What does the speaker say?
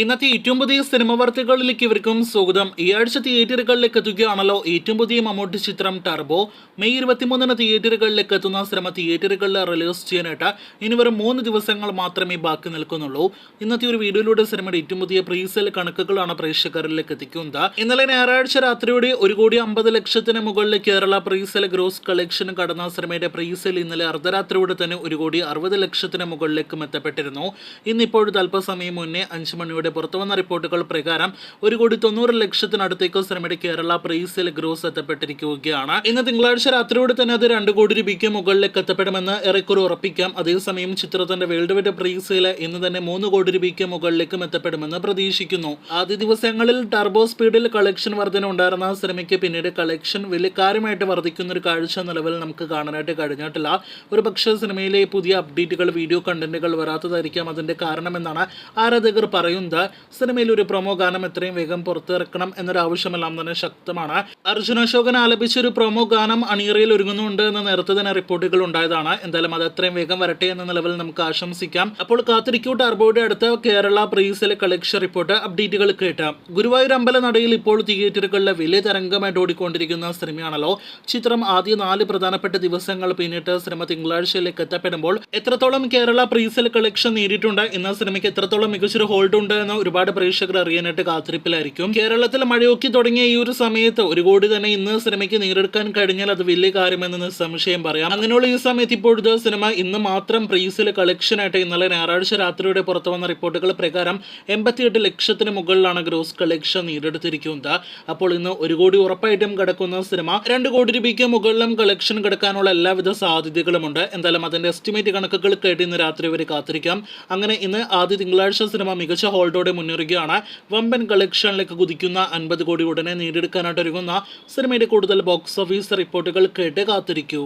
ഇന്നത്തെ ഏറ്റവും പുതിയ സിനിമ വാർത്തകളിലേക്ക് ഇവർക്കും സ്വാഗതം. ഈ ആഴ്ച തിയേറ്ററുകളിലേക്ക് എത്തുകയാണല്ലോ ഏറ്റവും പുതിയ മമ്മൂട്ടി ചിത്രം ടർബോ. മെയ് 23 തിയേറ്ററുകളിലേക്ക് എത്തുന്ന സിനിമ തിയേറ്ററുകളിൽ റിലീസ് ചെയ്യാനായിട്ട് ഇനി വെറും 3 ദിവസങ്ങൾ മാത്രമേ ബാക്കി നിൽക്കുന്നുള്ളൂ. ഇന്നത്തെ ഒരു വീഡിയോയിലൂടെ സിനിമയുടെ ഏറ്റവും പുതിയ പ്രീസെയിൽ കണക്കുകളാണ് പ്രേക്ഷകരിലേക്ക് എത്തിക്കുന്നത്. ഇന്നലെ ഞായറാഴ്ച രാത്രിയോടെ 1,50,00,000 മുകളിൽ കേരള പ്രീസെയിൽ ഗ്രോസ് കളക്ഷൻ കടന്ന സിനിമയുടെ പ്രീസെയിൽ ഇന്നലെ അർദ്ധരാത്രിയോടെ തന്നെ 1,60,00,000 മുകളിലേക്കും എത്തപ്പെട്ടിരുന്നു. ഇന്നിപ്പോഴത്തെ അല്പസമയം മുന്നേ 5 മണിയോടെ പുറത്തു വന്ന റിപ്പോർട്ടുകൾ പ്രകാരം 1,90,00,000 സിനിമയുടെ കേരള പ്രീസെയിൽ ഗ്രോസ് എത്തപ്പെട്ടിരിക്കുകയാണ്. ഇന്ന് തിങ്കളാഴ്ച രാത്രിയോടെ തന്നെ അത് 2 കോടി രൂപയ്ക്ക് മുകളിലേക്ക് എത്തപ്പെടുമെന്ന് ഏറെക്കുറെ ഉറപ്പിക്കാം. അതേസമയം ചിത്രത്തിന്റെ വേൾഡ് വൈഡ് പ്രീസെയിൽ ഇന്ന് തന്നെ 3 കോടി രൂപയ്ക്ക് മുകളിലേക്കും എത്തപ്പെടുമെന്ന് പ്രതീക്ഷിക്കുന്നു. ആദ്യ ദിവസങ്ങളിൽ ടർബോ സ്പീഡിൽ കളക്ഷൻ വർധന ഉണ്ടായിരുന്ന സിനിമയ്ക്ക് പിന്നീട് കളക്ഷൻ വലിയ കാര്യമായിട്ട് വർദ്ധിക്കുന്ന ഒരു കാഴ്ച നിലവിൽ നമുക്ക് കാണാനായിട്ട് കഴിഞ്ഞിട്ടില്ല. ഒരു പക്ഷേ സിനിമയിലെ പുതിയ അപ്ഡേറ്റുകൾ, വീഡിയോ കണ്ടന്റുകൾ വരാത്തതായിരിക്കാം അതിന്റെ കാരണമെന്നാണ് ആരാധകർ പറയുന്നത്. സിനിമയിൽ ഒരു പ്രൊമോ ഗാനം എത്രയും വേഗം പുറത്തിറക്കണം എന്നൊരു ആവശ്യമെല്ലാം തന്നെ ശക്തമാണ്. അർജുൻ അശോകൻ ആലപിച്ച ഒരു പ്രൊമോ ഗാനം അണിയറയിൽ ഒരുങ്ങുന്നുണ്ട് എന്ന് നേരത്തെ തന്നെ റിപ്പോർട്ടുകൾ ഉണ്ടായതാണ്. എന്തായാലും അത് എത്രയും വേഗം വരട്ടെ എന്ന നിലവിൽ നമുക്ക് ആശംസിക്കാം. അപ്പോൾ കാത്തിരിക്കൂ ടർബോയുടെ അടുത്ത കേരള പ്രീസെയിൽ കളക്ഷൻ റിപ്പോർട്ട് അപ്ഡേറ്റുകൾ കേട്ട്. ഗുരുവായൂർ അമ്പലനടയിൽ ഇപ്പോൾ തിയേറ്ററുകളിലെ വലിയ തരംഗമായിട്ട് ഓടിക്കൊണ്ടിരിക്കുന്ന സിനിമയാണല്ലോ ചിത്രം. ആദ്യ 4 പ്രധാനപ്പെട്ട ദിവസങ്ങൾ പിന്നിട്ട് സിനിമ തിങ്കളാഴ്ചയിലേക്ക് എത്തപ്പെടുമ്പോൾ എത്രത്തോളം കേരള പ്രീസെയിൽ കളക്ഷൻ നേടിയിട്ടുണ്ട്, ഇന്ന് സിനിമയ്ക്ക് എത്രത്തോളം മികച്ചൊരു ഹോൾഡ് ഉണ്ട് എന്ന് ഒരുപാട് പ്രേക്ഷകർ അറിയാനായിട്ട് കാത്തിരിപ്പിലായിരിക്കും. കേരളത്തിൽ മഴയൊക്കെ തുടങ്ങിയ ഈ ഒരു സമയത്ത് 1 കോടി തന്നെ ഇന്ന് സിനിമയ്ക്ക് നേടിയെടുക്കാൻ കഴിഞ്ഞാൽ അത് വലിയ കാര്യമെന്ന് സംശയം പറയാം. അങ്ങനെയുള്ള ഈ സമയത്ത് ഇപ്പോഴത്തെ സിനിമ ഇന്ന് മാത്രം പ്രീസെയിൽ കളക്ഷനായിട്ട് ഇന്നലെ ഞായറാഴ്ച രാത്രിയോടെ പുറത്തു വന്ന റിപ്പോർട്ടുകൾ പ്രകാരം 88 ലക്ഷത്തിന് മുകളിലാണ് ഗ്രോസ് കളക്ഷൻ നേടിയെടുത്തിരിക്കുന്നത്. അപ്പോൾ ഇന്ന് 1 കോടി ഉറപ്പായിട്ടും കിടക്കുന്ന സിനിമ 2 കോടി രൂപയ്ക്ക് മുകളിലും കളക്ഷൻ കിടക്കാനുള്ള എല്ലാവിധ സാധ്യതകളുമുണ്ട്. എന്തായാലും അതിന്റെ എസ്റ്റിമേറ്റ് കണക്കുകൾ കേട്ട് ഇന്ന് രാത്രി വരെ കാത്തിരിക്കാം. അങ്ങനെ ഇന്ന് ആദ്യ തിങ്കളാഴ്ച സിനിമ മികച്ച ഹോൾഡോടെ മുന്നേറുകയാണ്. വമ്പൻ കളക്ഷനിലേക്ക് കുതിക്കുന്ന 50 കോടി ഉടനെ നേടിയെടുക്കാനായിട്ട് ഒരുങ്ങുന്ന സിനിമയുടെ കൂടുതൽ ബോക്സ് ഓഫീസ് റിപ്പോർട്ടുകൾ കേട്ട് കാത്തിരിക്കൂ.